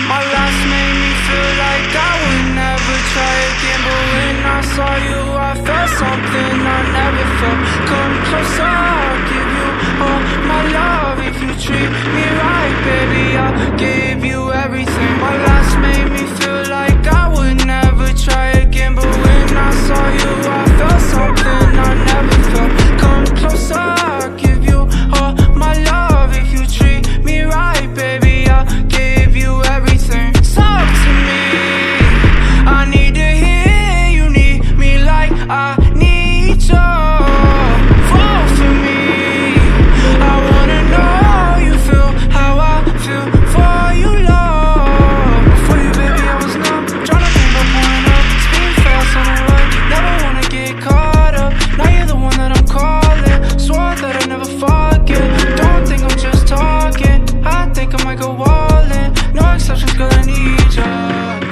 My last made me feel like I would never try again, but when I saw you I felt something I never felt. Come closer, I'll give you all my love. If you treat me right, baby, I'll give you everything. My last made me feel like I would never try again, but when I saw you I felt something I never felt. Come closer, I'll give you all my love. If you treat me right, baby, I'll give you everything. Talk to me, I need to hear you need me like I need you. Fall for me, I wanna know you feel how I feel for you, love. Before you, baby, I was numb, tryna think of pulling up, speed fast on the road, never wanna get caught up. Now you're the one that I'm calling, swore that I'd never forget. Don't think I'm just talking, I think I might go all in. No exceptions, girl, I need ya.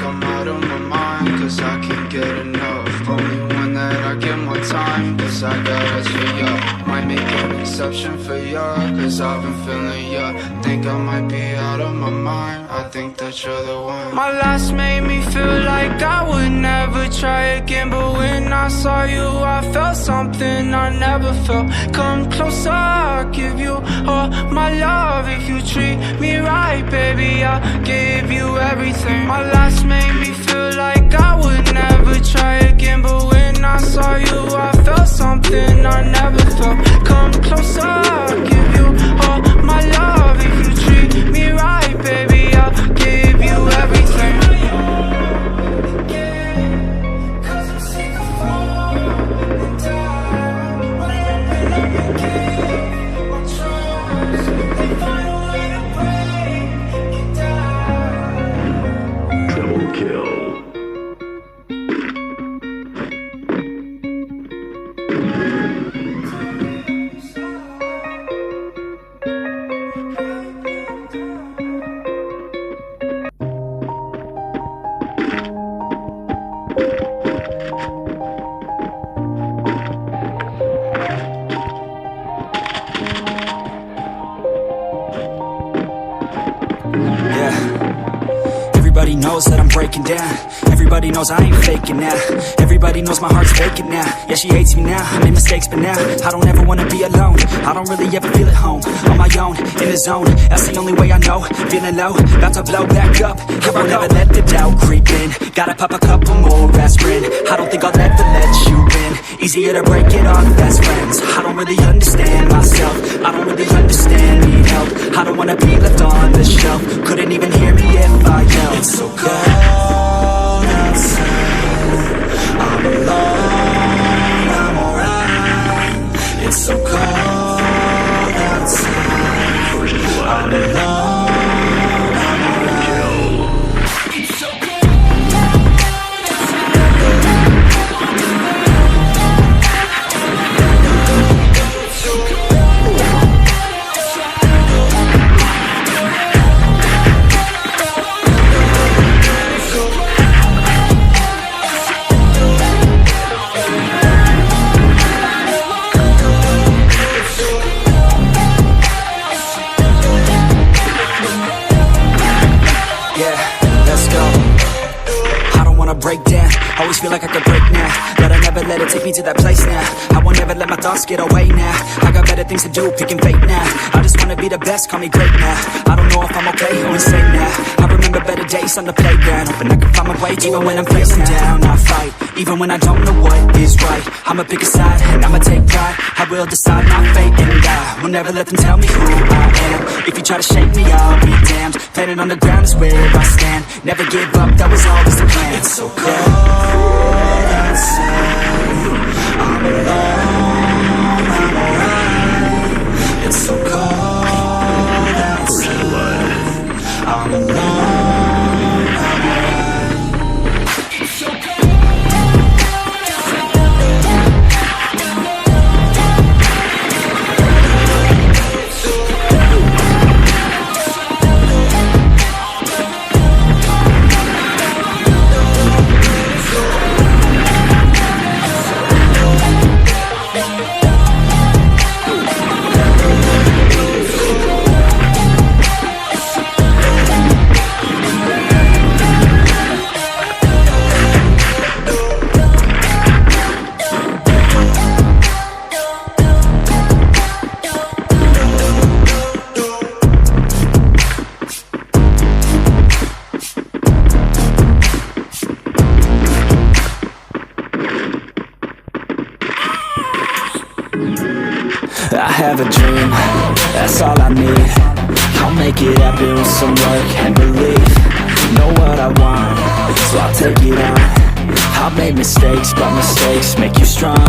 Come out of my mind, cause I can't get enough. Only one that I give my time, cause I got us for ya. Might make an exception for ya, cause I've been feeling ya. Think I might be out of my mind, I think that you're the one. My last made me feel like I would never try again, but when I saw you I felt something I never felt. Come closer, I'll give you all my love. If you treat me right, baby, I'll give you everything. My last made me feel like I would never try again, but when I saw you I felt something I never felt. Come closer, I'll give you all my love. If you treat me right, baby, I'll give you everything. Cause I'm sick of falling down. Running up and give my trust. They find a way to break it down. Double kill. Everybody knows that I'm breaking down. Everybody knows I ain't faking now. Everybody knows my heart's vacant now. Yeah, she hates me now, I made mistakes but now I don't ever wanna be alone. I don't really ever feel at home. On my own, in the zone, that's the only way I know. Feeling low, about to blow back up. Here I never let the doubt creep in. Gotta pop a couple more aspirin. I don't think I'll ever let you in. Easier to break it off best friends. I don't really understand myself. I don't really understand, need help. I don't wanna be left on the shelf. Couldn't even hear me if I yelled. It's so cold outside, I'm alone, I'm alright. It's so cold outside, I'm alone, I'm alright. It's so break down, always feel like I could break now, but I never let it take me to that place now. I won't ever let my thoughts get away now. I got better things to do, picking fate now. I just wanna be the best, call me great now. I don't know if I'm okay or insane now. I remember better days on the playground, hoping I can find my way even when I'm feeling down. I fight, even when I don't know what is right. I'ma pick a side, and I'ma take pride. I will decide my fate, and I will never let them tell me who I am. If you try to shake me, I'll be damned. Planet on the ground is where I stand. Never give up, that was always the plan. It's so cold outside, I'm alone, I'm alright. It's so cold outside, I'm alone, I'm alright. It's so cold. have a dream, that's all I need. I'll make it happen with some work and belief. Know what I want, so I'll take it on. I've made mistakes, but mistakes make you strong.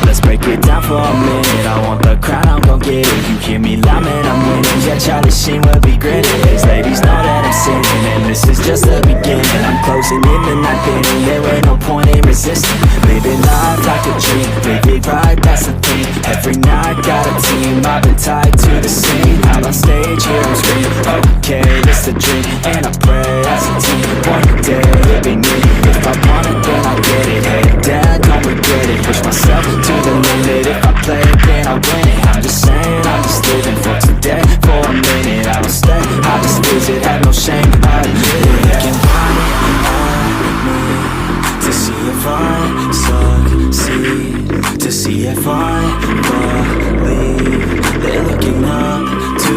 Let's break it down for a minute. I want the crown, I'm gon' get it. You hear me loud, man, I'm winning. Yeah, Charlie Sheen will be grinning. These ladies know that I'm sinning, and this is just the beginning. I'm closing in the night inning. There ain't no point in resisting. Living life like a dream, live it right, that's the thing. Every night got a team, I've been tied to the scene. Out on stage, here I'm screaming. Okay, it's a dream, and I pray as a team. One day it'll be me. If I want it, then I'll get it. Hey dad, don't regret it. Push myself to the limit. If I play it, then I win it. I'm just saying, I'm just living for today. For a minute, I don't stay, I just visit. Have no shame, I admit it. They can find me to see if I succeed, to see if I believe. They're looking up to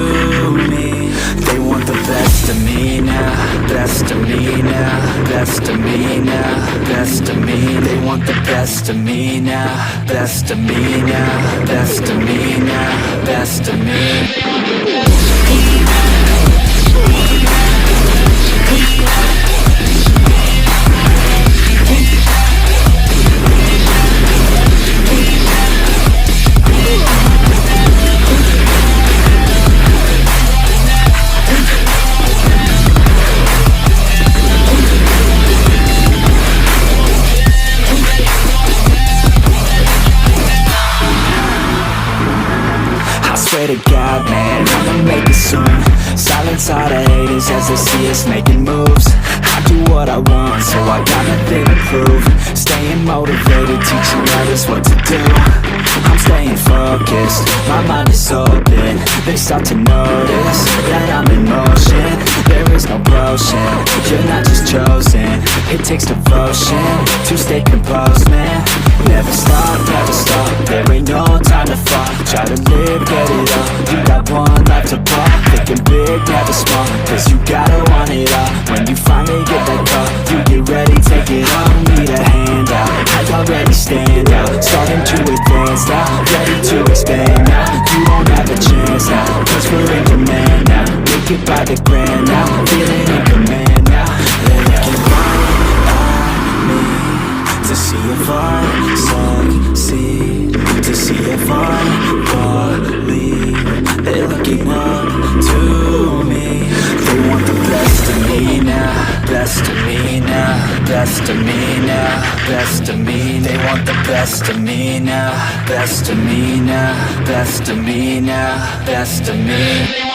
me. They want the best of me now, best of me now, best of me now, best of me. They want the best of me now, best of me now, best of me now, best of me. Swear to God, man, I'ma make it soon. Silence all the haters as they see us making moves. I do what I want, so I got nothing to prove. Staying motivated, teaching others what to do. I'm staying focused, my mind is open. They start to notice that I'm in motion. There is no potion, you're not just chosen. It takes devotion to stay composed, man. Never stop, there ain't no time to fall. Try to live, get it up, you got one life to pop. Thinking big, never small, cause you gotta want it all. When you finally get that call, you get ready, take it on. Need a hand out, I already stand out. Starting to advance now, ready to expand now. You don't have a chance now, cause we're in demand now. Make it by the grand now, feeling in command now. They can find me to see if I succeed, to see if I believe. They're looking up to me. They want the best of me now, best of me now, best of me now, best of me. They want the best of me now, best of me now, best of me now, best of me.